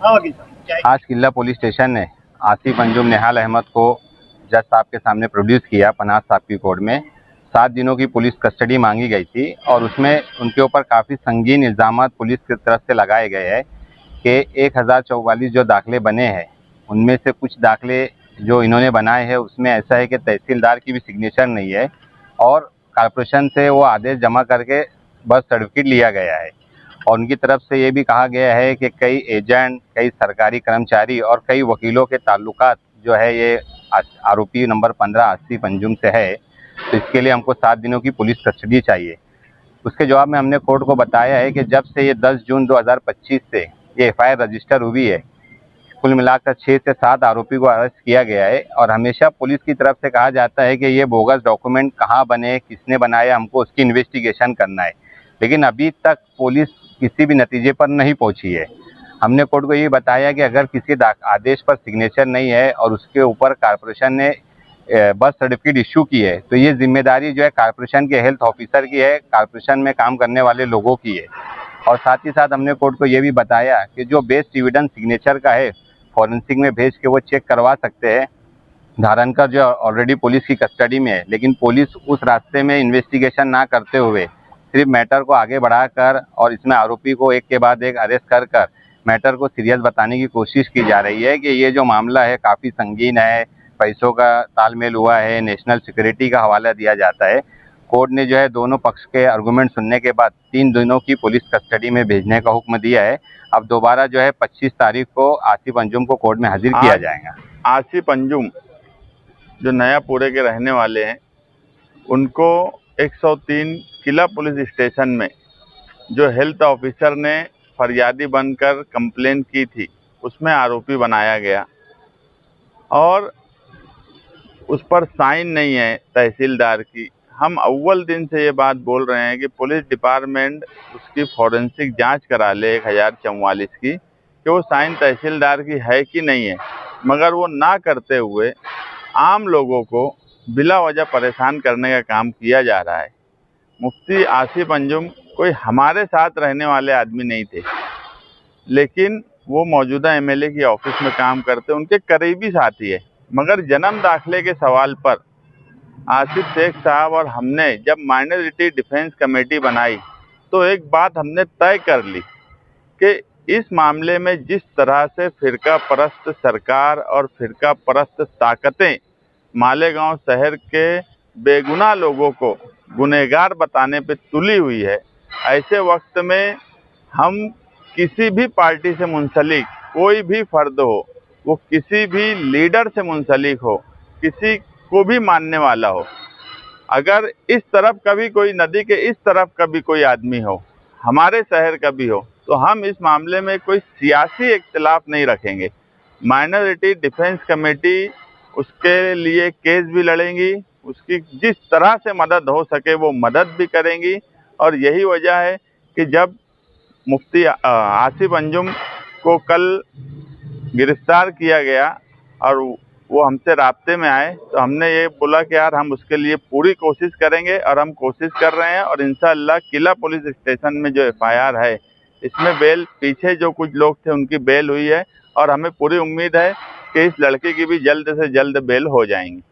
आज किला police station ने आसिफ अंजुम निहाल अहमद को जज साहब के सामने प्रोड्यूस किया पनाज साहब की कोर्ट में। 7 दिनों की पुलिस कस्टडी मांगी गई थी और उसमें उनके ऊपर काफ़ी संगीन इल्ज़ामात पुलिस की तरफ से लगाए गए हैं कि 1044 जो दाखले बने हैं उनमें से कुछ दाखले जो इन्होंने बनाए हैं उसमें ऐसा है कि तहसीलदार की भी सिग्नेचर नहीं है और कॉर्पोरेशन से वो आदेश जमा करके बर्थ सर्टिफिकेट लिया गया है। और उनकी तरफ से ये भी कहा गया है कि कई एजेंट, कई सरकारी कर्मचारी और कई वकीलों के ताल्लुकात जो है ये आरोपी नंबर 15 आसिफ अंजुम से है। तो इसके लिए हमको 7 दिनों की पुलिस कस्टडी चाहिए। उसके जवाब में हमने कोर्ट को बताया है कि जब से ये 10 जून 2025 से ये एफआईआर रजिस्टर हुई है, कुल मिलाकर 6 से 7 आरोपी को अरेस्ट किया गया है। और हमेशा पुलिस की तरफ से कहा जाता है कि ये बोगस डॉक्यूमेंट कहाँ बने, किसने बनाया, हमको उसकी इन्वेस्टिगेशन करना है। लेकिन अभी तक पुलिस किसी भी नतीजे पर नहीं पहुंची है। हमने कोर्ट को ये बताया कि अगर किसी आदेश पर सिग्नेचर नहीं है और उसके ऊपर कॉर्पोरेशन ने बर्थ सर्टिफिकेट इशू की है तो ये जिम्मेदारी जो है कॉर्पोरेशन के हेल्थ ऑफिसर की है, कॉर्पोरेशन में काम करने वाले लोगों की है। और साथ ही साथ हमने कोर्ट को ये भी बताया कि जो बेस्ट एविडेंस सिग्नेचर का है फॉरेंसिक में भेज के वो चेक करवा सकते हैं। धारणकर जो ऑलरेडी पुलिस की कस्टडी में है, लेकिन पुलिस उस रास्ते में इन्वेस्टिगेशन ना करते हुए सिर्फ मैटर को आगे बढ़ाकर और इसमें आरोपी को एक के बाद एक अरेस्ट कर मैटर को सीरियस बताने की कोशिश की जा रही है कि ये जो मामला है काफ़ी संगीन है, पैसों का तालमेल हुआ है, नेशनल सिक्योरिटी का हवाला दिया जाता है। कोर्ट ने जो है दोनों पक्ष के आर्गूमेंट सुनने के बाद 3 दिनों की पुलिस कस्टडी में भेजने का हुक्म दिया है। अब दोबारा जो है 25 तारीख को आसिफ अंजुम को कोर्ट में हाजिर किया जाएगा। आसिफ अंजुम जो नयापुरे के रहने वाले हैं, उनको 103 किला पुलिस स्टेशन में जो हेल्थ ऑफिसर ने फरियादी बनकर कंप्लेन की थी उसमें आरोपी बनाया गया और उस पर साइन नहीं है तहसीलदार की। हम अव्वल दिन से ये बात बोल रहे हैं कि पुलिस डिपार्टमेंट उसकी फॉरेंसिक जांच करा ले 1044 की कि वो साइन तहसीलदार की है कि नहीं है, मगर वो ना करते हुए आम लोगों को बिला वजह परेशान करने का काम किया जा रहा है। मुफ्ती आसिफ अंजुम कोई हमारे साथ रहने वाले आदमी नहीं थे, लेकिन वो मौजूदा एमएलए की ऑफिस में काम करते, उनके करीबी साथी है। मगर जन्म दाखिले के सवाल पर आसिफ शेख साहब और हमने जब माइनॉरिटी डिफेंस कमेटी बनाई तो एक बात हमने तय कर ली कि इस मामले में जिस तरह से फिरका परस्त सरकार और फिरका परस्त ताकतें मालेगांव शहर के बेगुनाह लोगों को गुनहगार बताने पे तुली हुई है, ऐसे वक्त में हम किसी भी पार्टी से मुंसलिक कोई भी फर्द हो, वो किसी भी लीडर से मुंसलिक हो, किसी को भी मानने वाला हो, अगर इस तरफ कभी कोई नदी के इस तरफ कभी कोई आदमी हो, हमारे शहर का भी हो, तो हम इस मामले में कोई सियासी इख्तिलाफ नहीं रखेंगे। माइनॉरिटी डिफेंस कमेटी उसके लिए केस भी लड़ेंगी, उसकी जिस तरह से मदद हो सके वो मदद भी करेंगी। और यही वजह है कि जब मुफ्ती आसिफ अंजुम को कल गिरफ्तार किया गया और वो हमसे राब्ते में आए तो हमने ये बोला कि यार हम उसके लिए पूरी कोशिश करेंगे और हम कोशिश कर रहे हैं। और इंशाअल्लाह किला पुलिस स्टेशन में जो एफआईआर है इसमें बेल, पीछे जो कुछ लोग थे उनकी बेल हुई है और हमें पूरी उम्मीद है कि इस लड़के की भी जल्द से जल्द बेल हो जाएंगी।